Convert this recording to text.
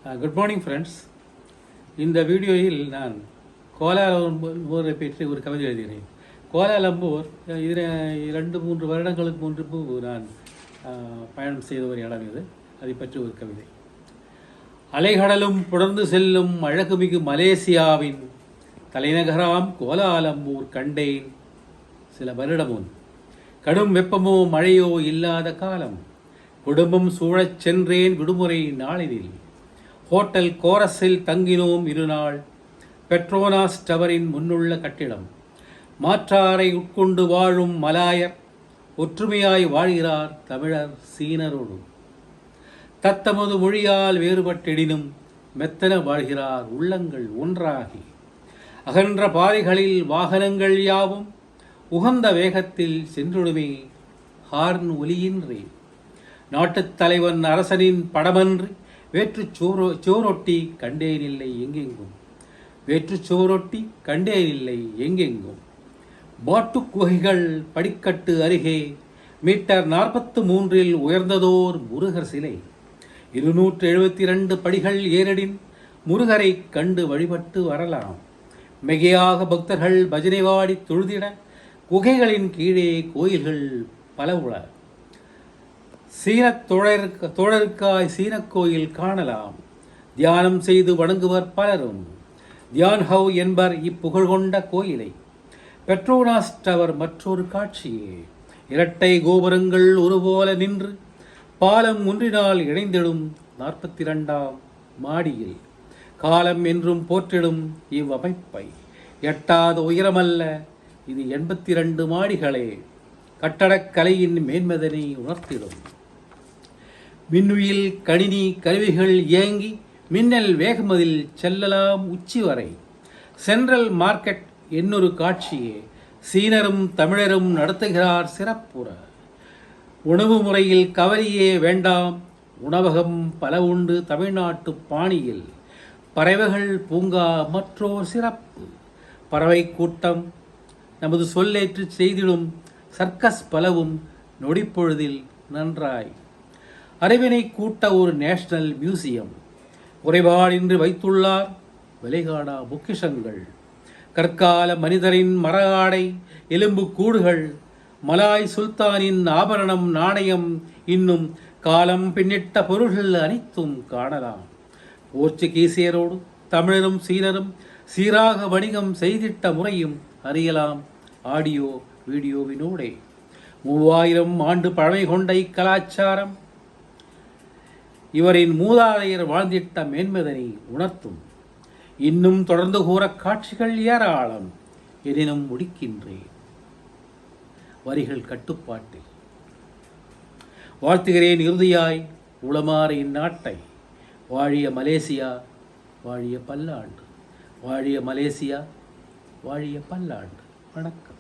Good morning friends. இந்த வீடியோவில் நான் கோலாலம்பூரை பற்றி ஒரு கவிதை எழுதுகிறேன். கோலாலம்பூர் இதில் 2-3 வருடங்களுக்கு முன்பு நான் பயணம் செய்த ஒரு இடம் இது. அதை பற்றி ஒரு கவிதை. அலைகடலும் புடர்ந்து செல்லும் அழகுமிகு மலேசியாவின் தலைநகராம் கோலாலம்பூர் கண்டேன் சில வருடம் முன். கடும் வெப்பமோ மழையோ இல்லாத காலம். குடும்பம் சூழச் சென்றேன் விடுமுறை நாளினில். ஹோட்டல் கோரஸில் தங்கினோம் 2 நாள். பெட்ரோனாஸ் டவரின் முன்னுள்ள கட்டிடம். மாற்றாரை உட்கொண்டு வாழும் மலாயர் ஒற்றுமையாய் வாழ்கிறார் தமிழர் சீனரோடு. தத்தமது மொழியால் வேறுபட்டெடினும் மெத்தன வாழ்கிறார் உள்ளங்கள் ஒன்றாகி. அகன்ற பாதைகளில் வாகனங்கள் யாவும் உகந்த வேகத்தில் சென்றுடுமே ஹார்ன் ஒலியின்றி. நாட்டுத் தலைவன் அரசனின் படமன்றி வேற்றுச்சோரொட்டி கண்டேனில்லை எங்கெங்கும். வேற்றுச்சோரொட்டி கண்டேனில்லை எங்கெங்கும். பாட்டு குகைகள் படிக்கட்டு அருகே மீட்டர் 43 உயர்ந்ததோர் முருகர் சிலை. 272 படிகள் ஏறடின் முருகரை கண்டு வழிபட்டு வரலாம். மிகையாக பக்தர்கள் பஜனை வாடி தொழுதிட குகைகளின் கீழே கோயில்கள் பல உள. சீனத் தோழருக்காய் சீனக் கோயில் காணலாம். தியானம் செய்து வணங்குவர் பலரும். தியான் ஹவ் என்பர் இப்புகழ் கொண்ட கோயிலை. பெட்ரோனாஸ் டவர் மற்றொரு காட்சியே. இரட்டை கோபுரங்கள் ஒருபோல நின்று பாலம் ஒன்றினால் இணைந்திடும் 42ஆம் மாடியில். காலம் என்றும் போற்றிடும் இவ்வமைப்பை எட்டாத உயரமல்ல இது 82 மாடிகளே. கட்டடக்கலையின் மேன்மதனை உணர்த்திடும். மின்னுயில் கணினி கருவிகள் இயங்கி மின்னல் வேகமதில் செல்லலாம் உச்சி வரை. Central market என்னொரு காட்சியே. சீனரும் தமிழரும் நடத்துகிறார் சிறப்புற. உணவு முறையில் கவலையே வேண்டாம். உணவகம் பல உண்டு தமிழ்நாட்டு பாணியில். பறவைகள் பூங்கா மற்றோர் சிறப்பு. பறவை கூட்டம் நமது சொல்லேற்று செய்திடும். சர்க்கஸ் பலவும் நொடிப்பொழுதில் நன்றாய். அறிவினை கூட்ட ஒரு நேஷனல் மியூசியம். குறைபாடின்றி வைத்துள்ளார் விலைகாணா பொக்கிஷங்கள். கற்கால மனிதரின் மர ஆடை எலும்பு கூடுகள். மலாய் சுல்தானின் ஆபரணம் நாணயம் இன்னும் காலம் பின்னிட்ட பொருள்கள் அனைத்தும் காணலாம். போர்ச்சுகீசியரோடு தமிழரும் சீனரும் சீராக வணிகம் செய்திட்ட முறையும் அறியலாம் ஆடியோ வீடியோவினூடே. 3000 ஆண்டு பழமை கொண்ட இக்கலாச்சாரம் இவரின் மூதாதையர் வாழ்ந்திட்ட மேன்மதனை உணர்த்தும். இன்னும் தொடர்ந்து கூற காட்சிகள் ஏராளம். எனினும் முடிக்கின்றேன் வரிகள் கட்டுப்பாட்டில். வாழ்த்துகிறேன் இறுதியாய் உளமாற இந்நாட்டை. வாழிய மலேசியா வாழிய பல்லாண்டு. வாழிய மலேசியா வாழிய பல்லாண்டு. வணக்கம்.